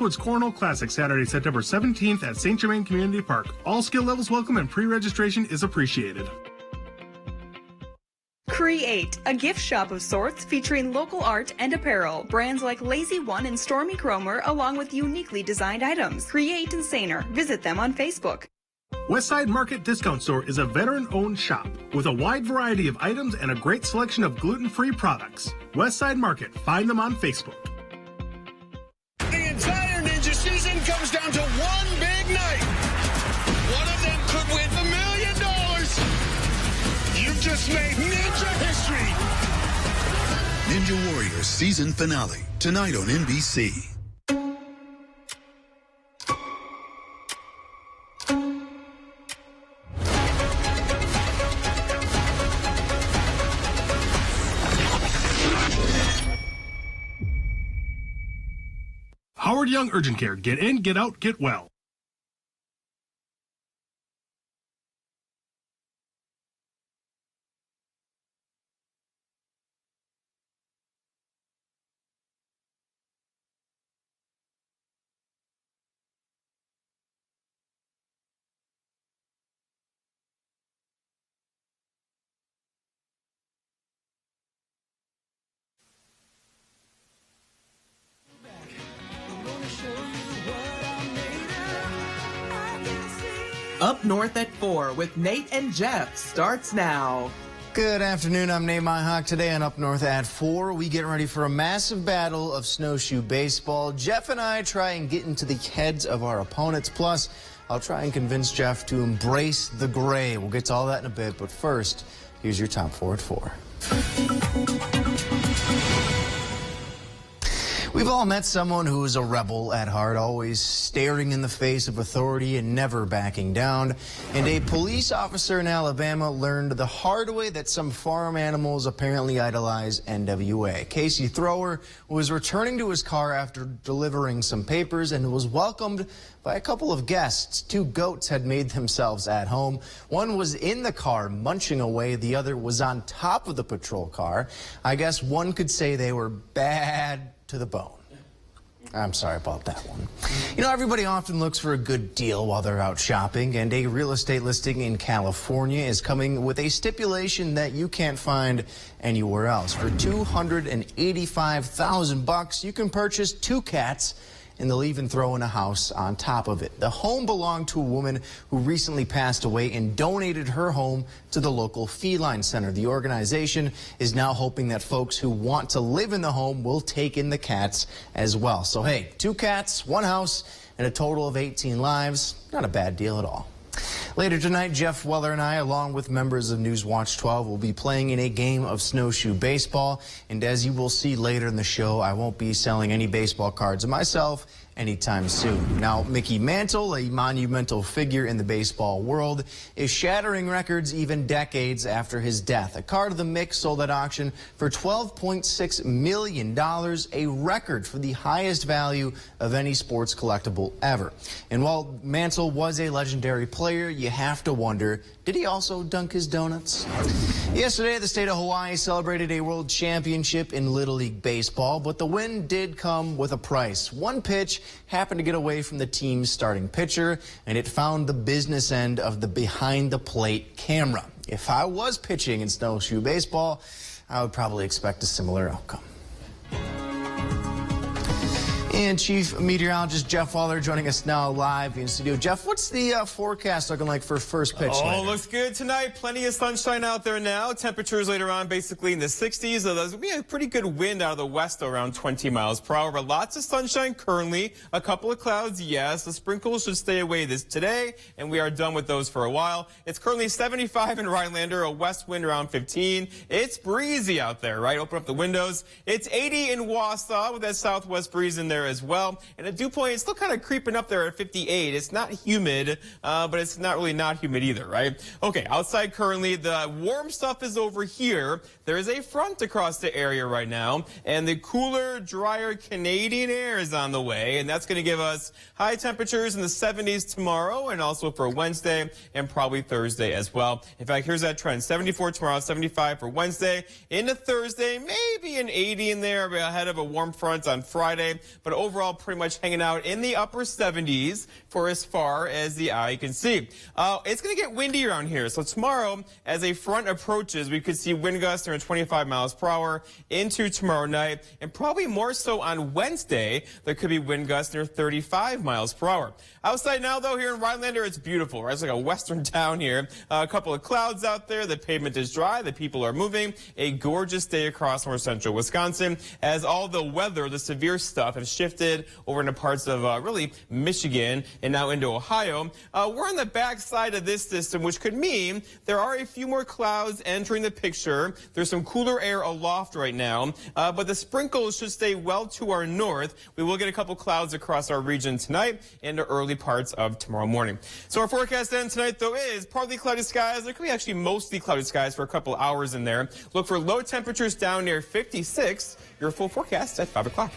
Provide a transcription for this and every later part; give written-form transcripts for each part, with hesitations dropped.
Woods Cornhole Classic Saturday, September 17th at St. Germain Community Park. All skill levels welcome and pre-registration is appreciated. Create, a gift shop of sorts featuring local art and apparel. Brands like Lazy One and Stormy Cromer, along with uniquely designed items. Create and Saner. Visit them on Facebook. Westside Market Discount Store is a veteran-owned shop with a wide variety of items and a great selection of gluten-free products. Westside Market. Find them on Facebook. The entire Ninja season comes down to one big night. One of them could win $1 million. You've just made Ninja history. Ninja Warriors season finale tonight on NBC. Howard Young Urgent Care. Get in, get out, get well. Up North at 4 with Nate and Jeff starts now. Good afternoon, I'm Nate Myhawk. Today on Up North at 4, we get ready for a massive battle of snowshoe baseball. Jeff and I try and get into the heads of our opponents. Plus, I'll try and convince Jeff to embrace the gray. We'll get to all that in a bit, but first, here's your top 4 at 4. We've all met someone who is a rebel at heart, always staring in the face of authority and never backing down. And a police officer in Alabama learned the hard way that some farm animals apparently idolize NWA. Casey Thrower was returning to his car after delivering some papers and was welcomed by a couple of guests. 2 goats had made themselves at home. One was in the car munching away. The other was on top of the patrol car. I guess one could say they were bad to the bone. I'm sorry about that one. You know, everybody often looks for a good deal while they're out shopping, and a real estate listing in California is coming with a stipulation that you can't find anywhere else. For $285,000, you can purchase 2 cats, and they'll even throw in a house on top of it. The home belonged to a woman who recently passed away and donated her home to the local feline center. The organization is now hoping that folks who want to live in the home will take in the cats as well. So hey, 2 cats, 1 house, and a total of 18 lives. Not a bad deal at all. Later tonight, Jeff Weller and I, along with members of Newswatch 12, will be playing in a game of snowshoe baseball. And as you will see later in the show, I won't be selling any baseball cards of myself anytime soon. Now, Mickey Mantle, a monumental figure in the baseball world, is shattering records even decades after his death. A card of the Mick sold at auction for $12.6 million, a record for the highest value of any sports collectible ever. And while Mantle was a legendary player, you have to wonder, did he also dunk his donuts? Yesterday, the state of Hawaii celebrated a world championship in Little League Baseball, but the win did come with a price. One pitch happened to get away from the team's starting pitcher, and it found the business end of the behind-the-plate camera. If I was pitching in snowshoe baseball, I would probably expect a similar outcome. And Chief Meteorologist Jeff Waller joining us now live in studio. Jeff, what's the forecast looking like for first pitch later? Looks good tonight. Plenty of sunshine out there now. Temperatures later on basically in the 60s. There's going to be a pretty good wind out of the west around 20 miles per hour. But lots of sunshine currently. A couple of clouds, yes. The sprinkles should stay away today, and we are done with those for a while. It's currently 75 in Rhinelander, a west wind around 15. It's breezy out there, right? Open up the windows. It's 80 in Wausau with that southwest breeze in there as well. And at Dew Point, it's still kind of creeping up there at 58. It's not humid, but it's not really not humid either, right? Okay, outside currently, the warm stuff is over here. There is a front across the area right now, and the cooler, drier Canadian air is on the way, and that's going to give us high temperatures in the 70s tomorrow and also for Wednesday and probably Thursday as well. In fact, here's that trend. 74 tomorrow, 75 for Wednesday. Into Thursday, maybe an 80 in there ahead of a warm front on Friday, but but overall pretty much hanging out in the upper 70s for as far as the eye can see. It's going to get windy around here. So tomorrow, as a front approaches, we could see wind gusts around 25 miles per hour into tomorrow night, and probably more so on Wednesday. There could be wind gusts near 35 miles per hour. Outside now, though, here in Rhinelander, it's beautiful, right? It's like a western town here. A couple of clouds out there. The pavement is dry. The people are moving. A gorgeous day across north central Wisconsin, as all the weather, the severe stuff, have shifted over into parts of really Michigan and now into Ohio. We're on the back side of this system, which could mean there are a few more clouds entering the picture. There's some cooler air aloft right now, but the sprinkles should stay well to our north. We will get a couple clouds across our region tonight into early parts of tomorrow morning. So our forecast then tonight, though, is partly cloudy skies. There could be actually mostly cloudy skies for a couple hours in there. Look for low temperatures down near 56. Your full forecast at 5 o'clock.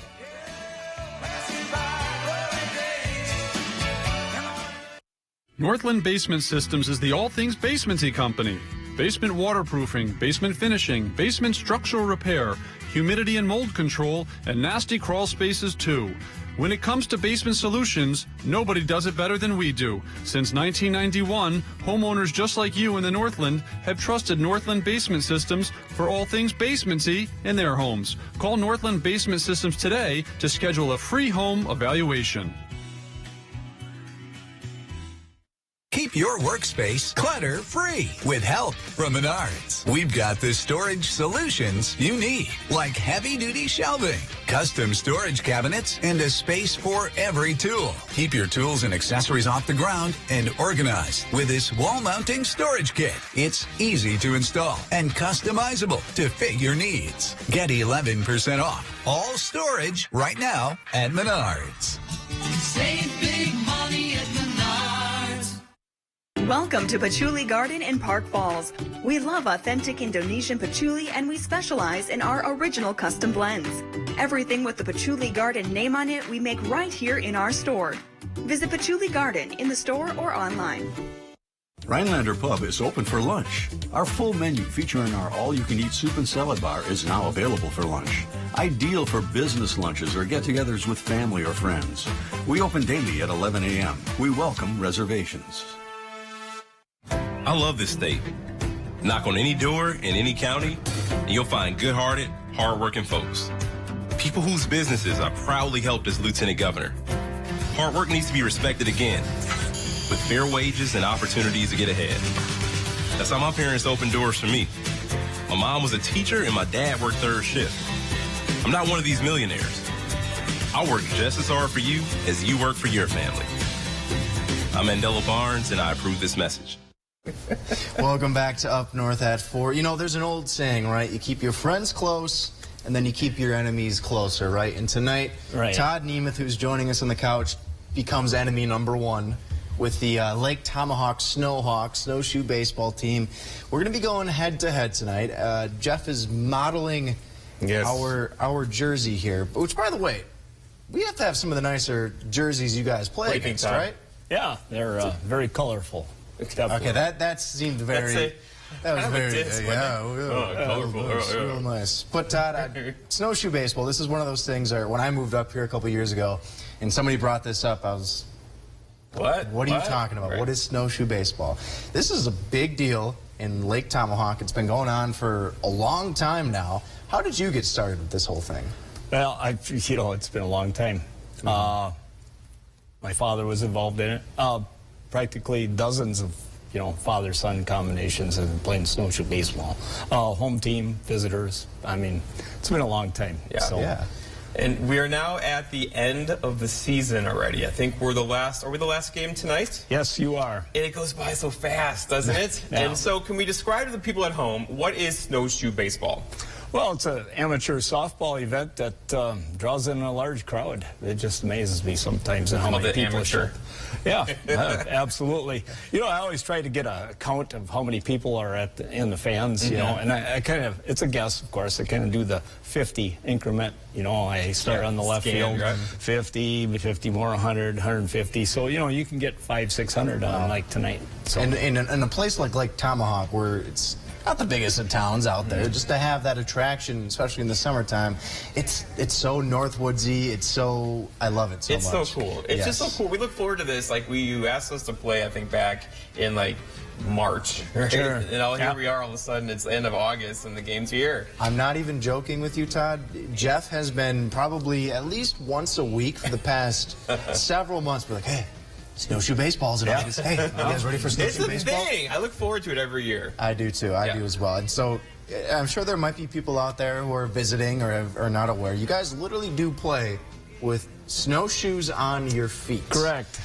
Northland Basement Systems is the all things basementy company. Basement waterproofing, basement finishing, basement structural repair, humidity and mold control, and nasty crawl spaces too. When it comes to basement solutions, nobody does it better than we do. Since 1991, homeowners just like you in the Northland have trusted Northland Basement Systems for all things basementy in their homes. Call Northland Basement Systems today to schedule a free home evaluation. Keep your workspace clutter-free with help from Menards. We've got the storage solutions you need, like heavy-duty shelving, custom storage cabinets, and a space for every tool. Keep your tools and accessories off the ground and organized with this wall-mounting storage kit. It's easy to install and customizable to fit your needs. Get 11% off all storage right now at Menards. Save big money at Menards. Welcome to Patchouli Garden in Park Falls. We love authentic Indonesian patchouli, and we specialize in our original custom blends. Everything with the Patchouli Garden name on it we make right here in our store. Visit Patchouli Garden in the store or online. Rhinelander Pub is open for lunch. Our full menu featuring our all-you-can-eat soup and salad bar is now available for lunch. Ideal for business lunches or get-togethers with family or friends. We open daily at 11 a.m. We welcome reservations. I love this state. Knock on any door in any county, and you'll find good-hearted, hard-working folks. People whose businesses I proudly helped as Lieutenant Governor. Hard work needs to be respected again, with fair wages and opportunities to get ahead. That's how my parents opened doors for me. My mom was a teacher, and my dad worked third shift. I'm not one of these millionaires. I work just as hard for you as you work for your family. I'm Mandela Barnes, and I approve this message. Welcome back to Up North at 4. You know, there's an old saying, right? You keep your friends close, and then you keep your enemies closer, right? And tonight, Todd Nemeth, who's joining us on the couch, becomes enemy number 1 with the Lake Tomahawk Snowhawk snowshoe baseball team. We're going to be going head-to-head tonight. Jeff is modeling our jersey here, which, by the way, we have to have some of the nicer jerseys you guys play against, right? Yeah, they're very colorful. Okay, that seemed very... That was very, colorful. Real nice. But Todd, snowshoe baseball, this is one of those things where when I moved up here a couple years ago and somebody brought this up, I was, what are you talking about? Right. What is snowshoe baseball? This is a big deal in Lake Tomahawk. It's been going on for a long time now. How did you get started with this whole thing? Well, it's been a long time. My father was involved in it. Practically dozens of father-son combinations have been playing snowshoe baseball. Home team, visitors. I mean, it's been a long time. Yeah. And we are now at the end of the season already. I think are we the last game tonight? Yes, you are. And it goes by so fast, doesn't it? Yeah. And so can we describe to the people at home, what is snowshoe baseball? Well, it's an amateur softball event that draws in a large crowd. It just amazes me sometimes how many people show. Yeah, absolutely. I always try to get a count of how many people are in the fans, and I kind of, it's a guess, of course. I kind of do the 50 increment. I start on the left field, right? 50 more, 100, 150. So, you can get 500, 600 on like tonight. So. And in a place like Lake Tomahawk, where it's not the biggest of towns out there. Just to have that attraction, especially in the summertime, it's so Northwoodsy. It's so, I love it so much. It's so cool. It's just so cool. We look forward to this. Like, you asked us to play, I think, back in, like, March. Right? Sure. And here we are, all of a sudden, it's the end of August, and the game's here. I'm not even joking with you, Todd. Jeff has been probably at least once a week for the past several months. We're like, hey, snowshoe baseball's in August. Hey, you guys ready for snowshoe baseball? It's a thing. I look forward to it every year. I do, too. I do as well. And so I'm sure there might be people out there who are visiting or are not aware. You guys literally do play with snowshoes on your feet. Correct.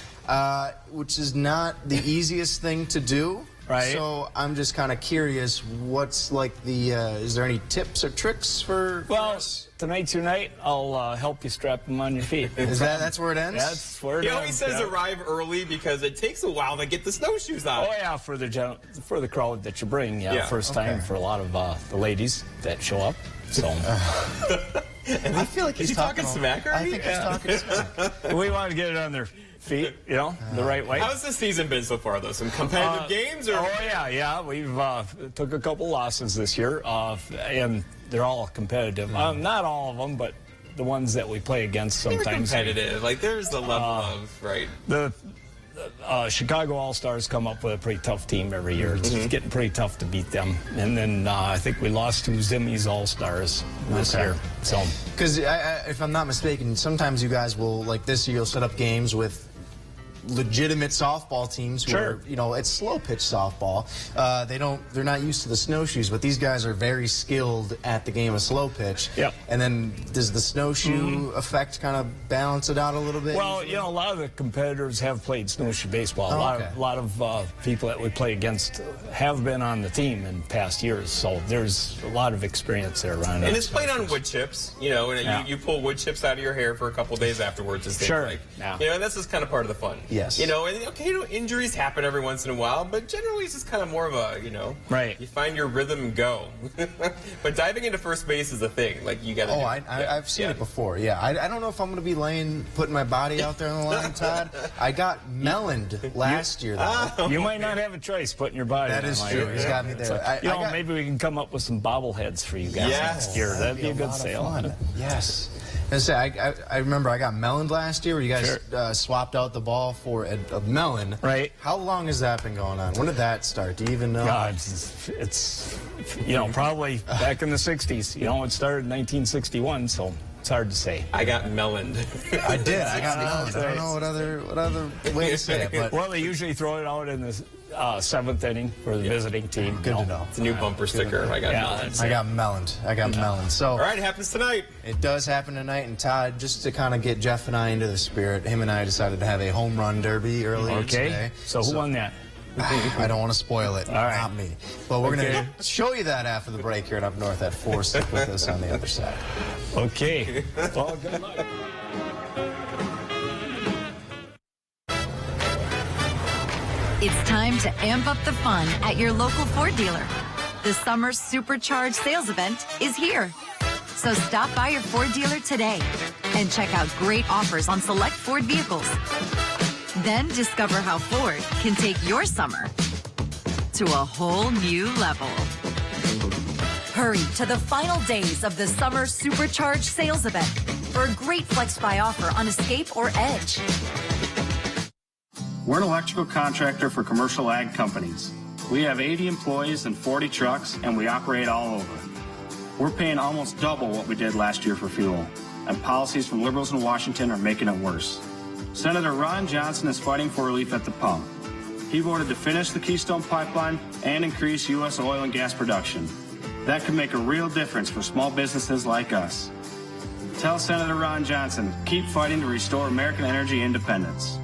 Which is not the easiest thing to do. Right. So I'm just kind of curious, what's like the, is there any tips or tricks for us? Tonight's your night. I'll help you strap them on your feet. That's where it ends? That's where it He ends. always says arrive early because it takes a while to get the snowshoes on. Oh, yeah, for the crowd that you bring. First time for a lot of the ladies that show up. So. I feel like he's talking smack already? I think he's talking smack. We want to get it on their feet, the right way. How's the season been so far, though? Some competitive games? Or? Oh, yeah. We've took a couple losses this year, and they're all competitive. Not all of them, but the ones that we play against sometimes. They're competitive. Like, there's the level of, right? The Chicago All-Stars come up with a pretty tough team every year. It's getting pretty tough to beat them. And then I think we lost to Zimmy's All-Stars this year. So, because if I'm not mistaken, sometimes you guys will, like this year, you'll set up games with legitimate softball teams who are, it's slow pitch softball. They're not used to the snowshoes, but these guys are very skilled at the game of slow pitch. Yep. And then does the snowshoe effect kind of balance it out a little bit? Well, a lot of the competitors have played snowshoe baseball. A lot of people that we play against have been on the team in past years, so there's a lot of experience there around. And it's played on wood chips, and you pull wood chips out of your hair for a couple days afterwards. And that's just kind of part of the fun. Yes. And injuries happen every once in a while, but generally it's just kind of more of a, right. You find your rhythm and go. But diving into first base is a thing. Like, you got to. Oh, I've seen it before. Yeah, I don't know if I'm going to be putting my body out there on the line, Todd. I got meloned last year, though. You might not have a choice putting your body. That is true. He's got me there. Maybe we can come up with some bobbleheads for you guys next year. That'd be a good sale. Yes. I remember I got meloned last year where you guys swapped out the ball for a melon. Right. How long has that been going on? When did that start? Do you even know? God, it's probably back in the 60s. It started in 1961, so it's hard to say. I got meloned. I did. I got meloned. I don't know what other way to say it. But well, they usually throw it out in the seventh inning for the visiting team. Good to know. It's a new bumper sticker. I got meloned. I got meloned. So, all right, it happens tonight. It does happen tonight. And Todd, just to kind of get Jeff and I into the spirit, him and I decided to have a home run derby earlier today. So who won that? I don't want to spoil it. All right. Not me. But we're going to show you that after the break here at Up North at 4. Stick with us on the other side. Okay. Well, good luck. It's time to amp up the fun at your local Ford dealer. The summer supercharged sales event is here. So stop by your Ford dealer today and check out great offers on select Ford vehicles. Then discover how Ford can take your summer to a whole new level. Hurry to the final days of the summer supercharged sales event for a great Flex Buy offer on Escape or Edge. We're an electrical contractor for commercial ag companies. We have 80 employees and 40 trucks, and we operate all over. We're paying almost double what we did last year for fuel, and policies from liberals in Washington are making it worse. Senator Ron Johnson is fighting for relief at the pump. He voted to finish the Keystone Pipeline and increase U.S. oil and gas production. That could make a real difference for small businesses like us. Tell Senator Ron Johnson, keep fighting to restore American energy independence.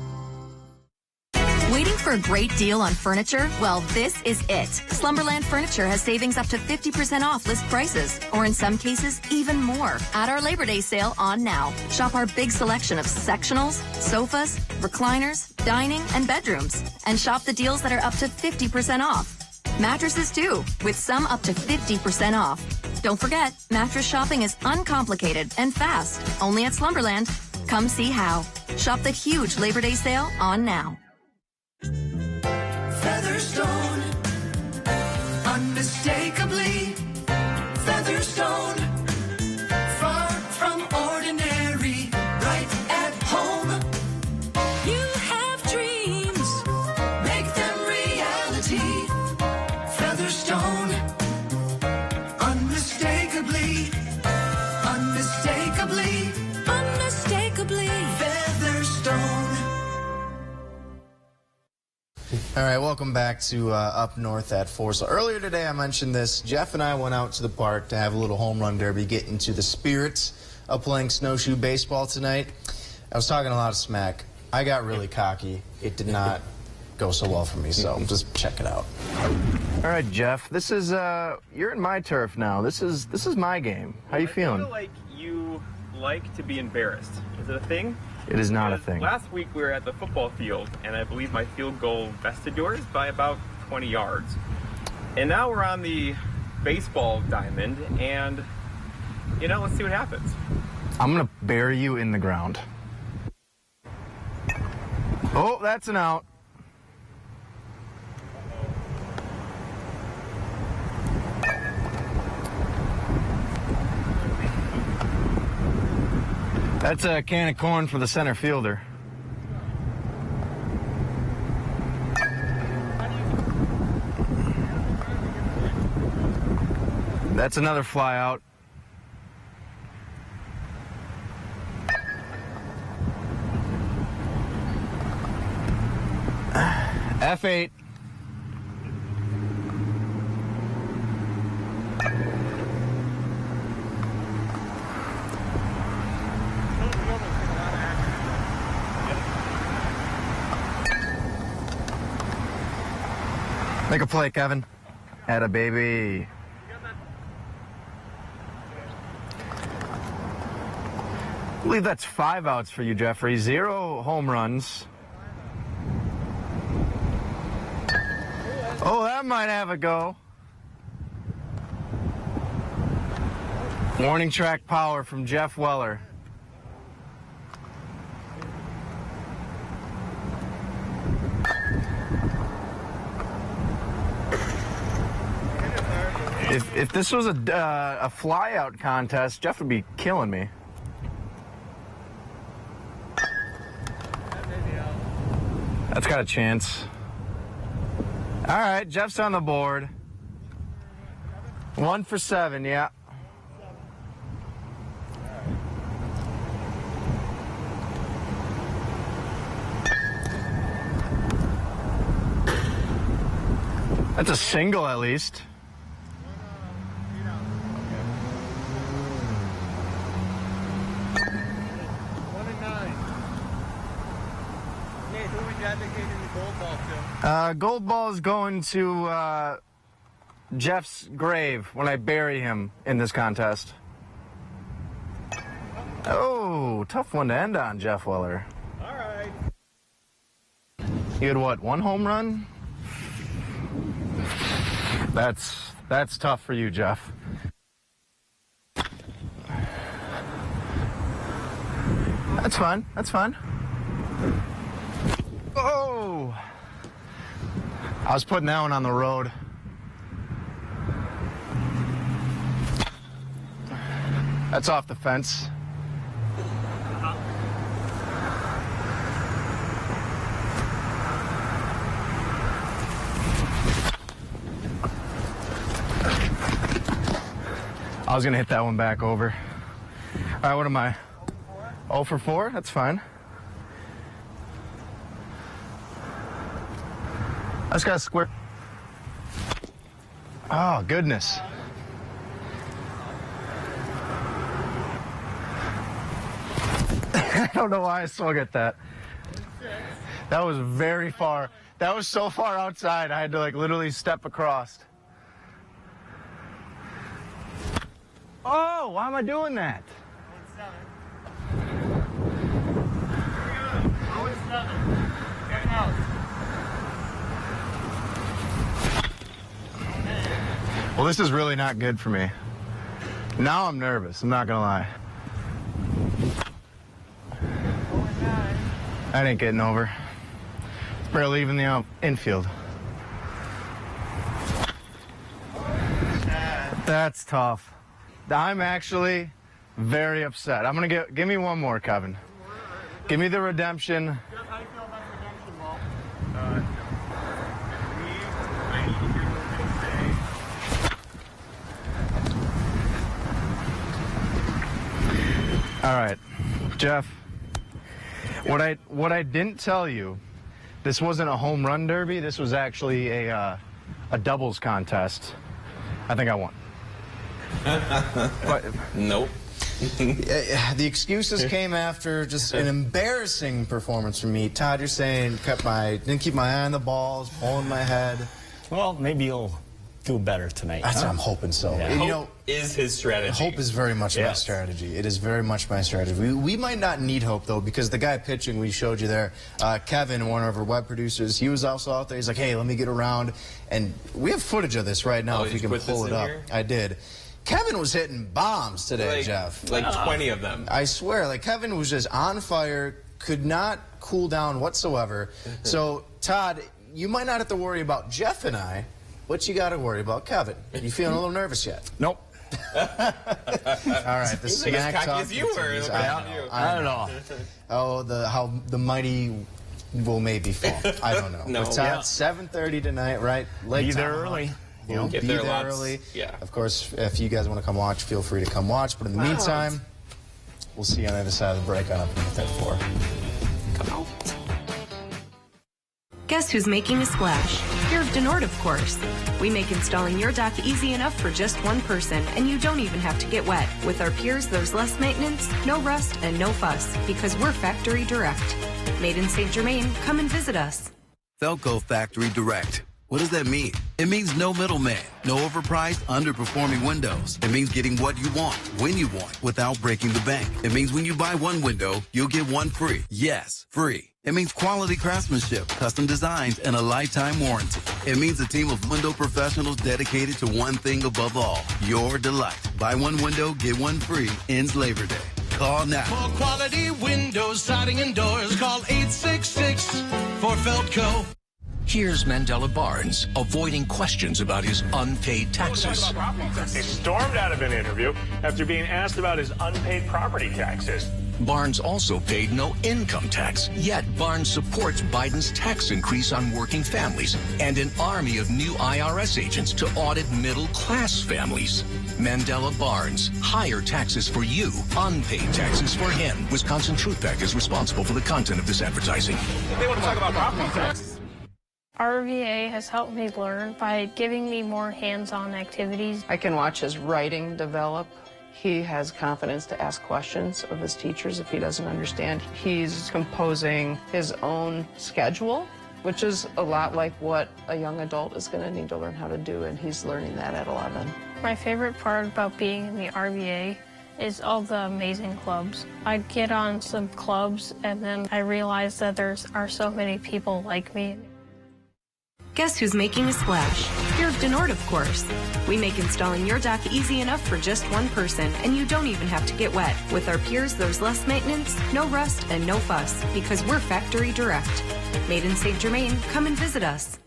Waiting for a great deal on furniture? Well, this is it. Slumberland Furniture has savings up to 50% off list prices, or in some cases, even more, at our Labor Day sale on now. Shop our big selection of sectionals, sofas, recliners, dining, and bedrooms. And shop the deals that are up to 50% off. Mattresses, too, with some up to 50% off. Don't forget, mattress shopping is uncomplicated and fast, only at Slumberland. Come see how. Shop the huge Labor Day sale on now. Featherstone, unmistakable. unmistakably Featherstone. Far from ordinary, right at home. You have dreams, make them reality. Featherstone, unmistakably, unmistakably, unmistakably Featherstone. All right, welcome back to Up North at 4. So earlier today I mentioned this. Jeff and I went out to the park to have a little home run derby, get into the spirits of playing snowshoe baseball tonight. I was talking a lot of smack. I got really cocky. It did not go so well for me, so just check it out. All right, Jeff, this is, you're in my turf now. This is my game. How you feeling? I feel like you like to be embarrassed. Is it a thing? It is not a thing. Last week we were at the football field, and I believe my field goal bested yours by about 20 yards. And now we're on the baseball diamond, and, you know, let's see what happens. I'm going to bury you in the ground. Oh, that's an out. That's a can of corn for the center fielder. That's another fly out. F8. Make a play, Kevin. Atta baby. I believe that's 5 outs for you, Jeffrey. 0 home runs. Oh, that might have a go. Warning track power from Jeff Weller. If this was a fly-out contest, Jeff would be killing me. That's got a chance. All right, Jeff's on the board. 1 for 7, yeah. That's a single at least. Gold ball is going to Jeff's grave when I bury him in this contest. Oh, tough one to end on, Jeff Weller. All right. You had what, 1 home run? That's tough for you, Jeff. That's fine. That's fine. Oh! I was putting that one on the road. That's off the fence. I was going to hit that one back over. All right, what am I? 0 for 4? That's fine. I just got a square. Oh, goodness. I don't know why I swung at that. That was very far. That was so far outside, I had to, like, literally step across. Oh, why am I doing that? 0-7. Get out. Well, this is really not good for me. Now I'm nervous, I'm not gonna lie. That ain't getting over. It's barely even the infield. That's tough. I'm actually very upset. I'm gonna give me one more, Kevin. Give me the redemption. How do you feel about the redemption ball? All right, Jeff. What I didn't tell you, this wasn't a home run derby. This was actually a doubles contest. I think I won. But, nope. The excuses came after just an embarrassing performance from me. Todd, you're saying didn't keep my eye on the balls, pulling my head. Well, maybe you'll do better tonight. That's what I'm hoping so. Yeah. And, Hope is his strategy. Hope is very much my strategy. It is very much my strategy. We might not need hope, though, because the guy pitching we showed you there, Kevin, one of our web producers, he was also out there. He's like, hey, let me get around. And we have footage of this right now if we can pull it up. Here? I did. Kevin was hitting bombs today, Jeff. Like 20 of them. I swear, like Kevin was just on fire, could not cool down whatsoever. So, Todd, you might not have to worry about Jeff and I, but you got to worry about Kevin. You feeling a little nervous yet? Nope. All right, the smack talk. As you were. I don't know. Oh, how the mighty will maybe fall. I don't know. No. But Todd, 7:30 tonight, right? Late Be there time. early. You know, Get be there there early. Yeah. Of course, if you guys want to come watch, feel free to come watch. But in the meantime, we'll see you on the other side of the break on Up North at 4. Come out. Guess who's making a splash? You're Denord, of course. We make installing your dock easy enough for just one person, and you don't even have to get wet. With our piers, there's less maintenance, no rust, and no fuss, because we're factory direct. Made in St. Germain, come and visit us. Felco Factory Direct. What does that mean? It means no middleman, no overpriced, underperforming windows. It means getting what you want, when you want, without breaking the bank. It means when you buy one window, you'll get one free. Yes, free. It means quality craftsmanship, custom designs, and a lifetime warranty. It means a team of window professionals dedicated to one thing above all, your delight. Buy one window, get one free, ends Labor Day. Call now. For quality windows, siding, and doors, call 866 for Felco. Here's Mandela Barnes avoiding questions about his unpaid taxes. He stormed out of an interview after being asked about his unpaid property taxes. Barnes also paid no income tax, yet Barnes supports Biden's tax increase on working families and an army of new IRS agents to audit middle-class families. Mandela Barnes, higher taxes for you, unpaid taxes for him. Wisconsin Truth PAC is responsible for the content of this advertising. They want to talk about property taxes. RVA has helped me learn by giving me more hands-on activities. I can watch his writing develop. He has confidence to ask questions of his teachers if he doesn't understand. He's composing his own schedule, which is a lot like what a young adult is going to need to learn how to do, and he's learning that at 11. My favorite part about being in the RVA is all the amazing clubs. I get on some clubs, and then I realize that there are so many people like me. Guess who's making a splash? You're Denord, of course. We make installing your dock easy enough for just one person, and you don't even have to get wet. With our piers, there's less maintenance, no rust, and no fuss, because we're factory direct. Made in St. Germain, come and visit us.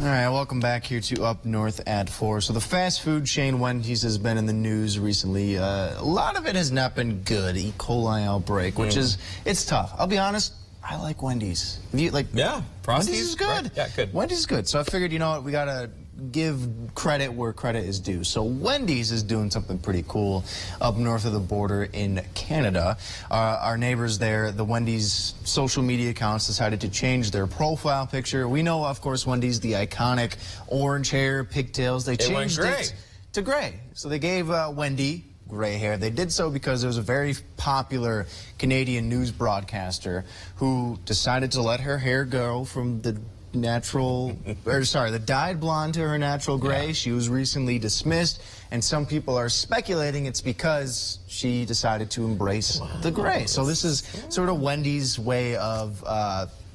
All right, welcome back here to Up North at 4. So the fast food chain Wendy's has been in the news recently. A lot of it has not been good. E. coli outbreak, which is, it's tough. I'll be honest, I like Wendy's. Yeah, Wendy's is good. Right. Yeah, good. Wendy's is good. So I figured, you know what, we got to give credit where credit is due. So Wendy's is doing something pretty cool up north of the border in Canada. Our neighbors there, the Wendy's social media accounts decided to change their profile picture. We know, of course, Wendy's, the iconic orange hair, pigtails. They changed it to gray. So they gave Wendy gray hair. They did so because there was a very popular Canadian news broadcaster who decided to let her hair go from the the dyed blonde to her natural gray. Yeah. She was recently dismissed, and some people are speculating it's because she decided to embrace the gray. So this is sort of Wendy's way of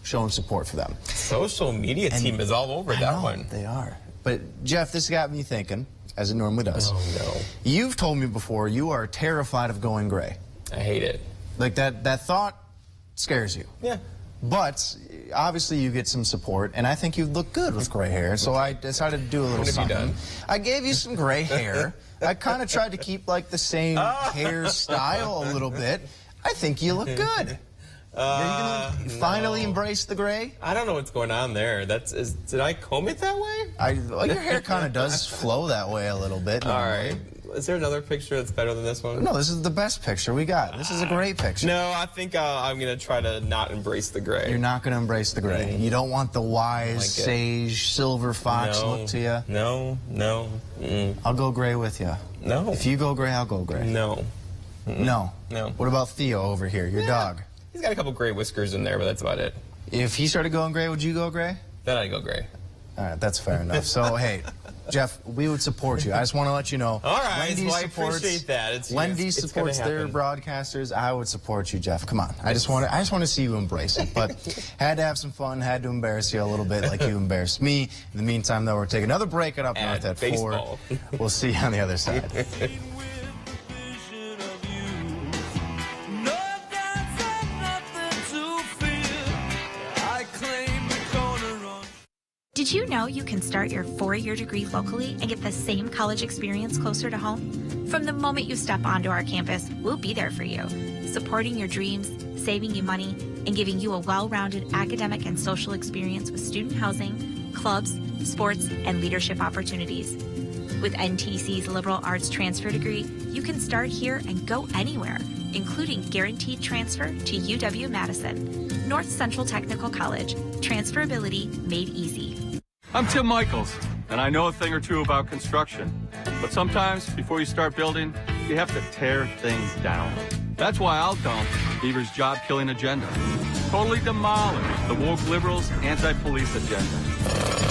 showing support for them. Social media team is all over that one. They are. But Jeff, this got me thinking, as it normally does. Oh, no. You've told me before you are terrified of going gray. I hate it. Like that thought scares you. Yeah. But obviously you get some support, and I think you look good with gray hair, so I decided to do a little What have you something. done? I gave you some gray hair. I kind of tried to keep like the same hairstyle a little bit. I think you look good. Are you going to finally embrace the gray? I don't know what's going on there. Did I comb it that way? Well, your hair kind of does flow that way a little bit. All right. Is there another picture that's better than this one? No, this is the best picture we got. This is a great picture. No, I think I'm going to try to not embrace the gray. You're not going to embrace the gray. You don't want the wise, sage, silver fox look to you. No. I'll go gray with you. No. If you go gray, I'll go gray. No. No. No. What about Theo over here, your dog? He's got a couple gray whiskers in there, but that's about it. If he started going gray, would you go gray? Then I'd go gray. All right, that's fair enough. So, hey, Jeff, we would support you. I just want to let you know. All right, well, I appreciate that. Wendy's supports their broadcasters. I would support you, Jeff. Come on. I just want to see you embrace it. But had to have some fun, had to embarrass you a little bit like you embarrassed me. In the meantime, though, we're taking another break at Up North at 4. We'll see you on the other side. Did you know you can start your 4-year degree locally and get the same college experience closer to home? From the moment you step onto our campus, we'll be there for you, supporting your dreams, saving you money, and giving you a well-rounded academic and social experience with student housing, clubs, sports, and leadership opportunities. With NTC's liberal arts transfer degree, you can start here and go anywhere, including guaranteed transfer to UW-Madison, North Central Technical College. Transferability made easy. I'm Tim Michaels, and I know a thing or two about construction. But sometimes, before you start building, you have to tear things down. That's why I'll dump Beaver's job-killing agenda. Totally demolish the woke liberals' anti-police agenda.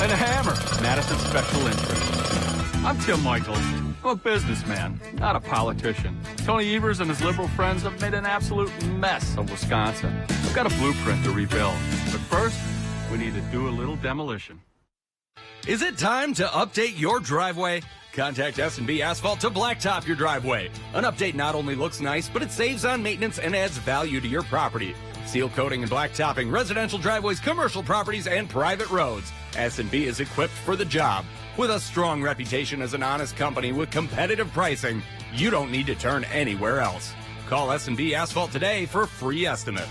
And hammer Madison's special interest. I'm Tim Michaels. I'm a businessman, not a politician. Tony Evers and his liberal friends have made an absolute mess of Wisconsin. We've got a blueprint to rebuild. But first, we need to do a little demolition. Is it time to update your driveway? Contact S&B Asphalt to blacktop your driveway. An update not only looks nice, but it saves on maintenance and adds value to your property. Seal coating and blacktopping residential driveways, commercial properties, and private roads. S&B is equipped for the job. With a strong reputation as an honest company with competitive pricing, you don't need to turn anywhere else. Call S&B Asphalt today for a free estimate.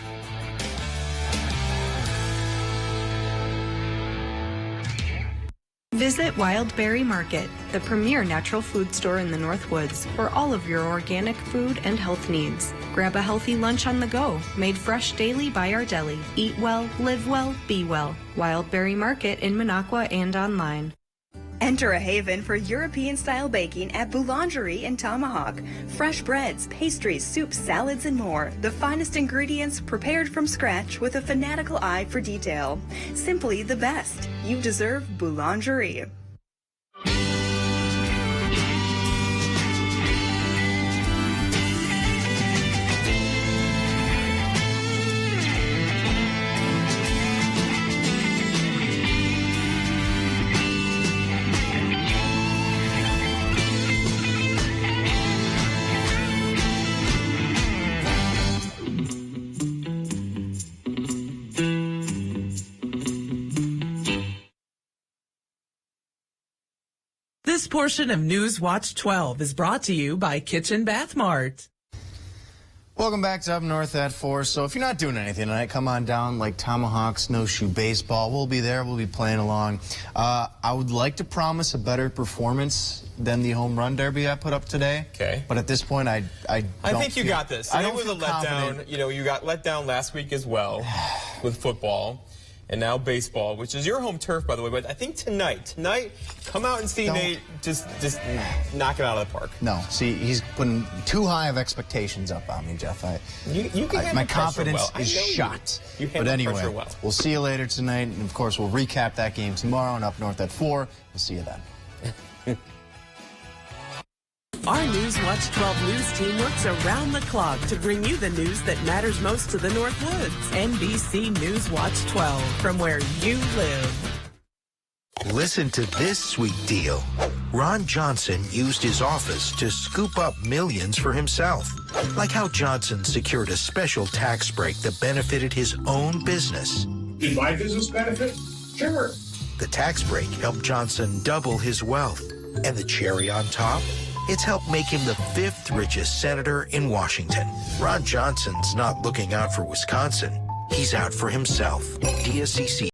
Visit Wildberry Market, the premier natural food store in the North Woods, for all of your organic food and health needs. Grab a healthy lunch on the go, made fresh daily by our deli. Eat well, live well, be well. Wildberry Market in Minocqua and online. Enter a haven for European-style baking at Boulangerie in Tomahawk. Fresh breads, pastries, soups, salads, and more. The finest ingredients prepared from scratch with a fanatical eye for detail. Simply the best. You deserve Boulangerie. This portion of News Watch 12 is brought to you by Kitchen Bath Mart. Welcome back to Up North at 4. So if you're not doing anything tonight, come on down like Tomahawk, Snowshoe Baseball. We'll be there. We'll be playing along. I would like to promise a better performance than the home run derby I put up today. Okay. But at this point, I think you got this. I don't was a letdown. You know, you got let down last week as well with football. And now baseball, which is your home turf, by the way. But I think tonight, come out and see Nate just knock it out of the park. No, see, he's putting too high of expectations up on me, Jeff. My confidence is shot. But anyway, we'll see you later tonight. And, of course, we'll recap that game tomorrow on Up North at 4. We'll see you then. Our News Watch 12 news team works around the clock to bring you the news that matters most to the North Woods. NBC News Watch 12, from where you live. Listen to this sweet deal. Ron Johnson used his office to scoop up millions for himself. Like how Johnson secured a special tax break that benefited his own business. Did my business benefit? Sure. The tax break helped Johnson double his wealth. And the cherry on top? It's helped make him the 5th richest senator in Washington. Ron Johnson's not looking out for Wisconsin. He's out for himself. DSCC.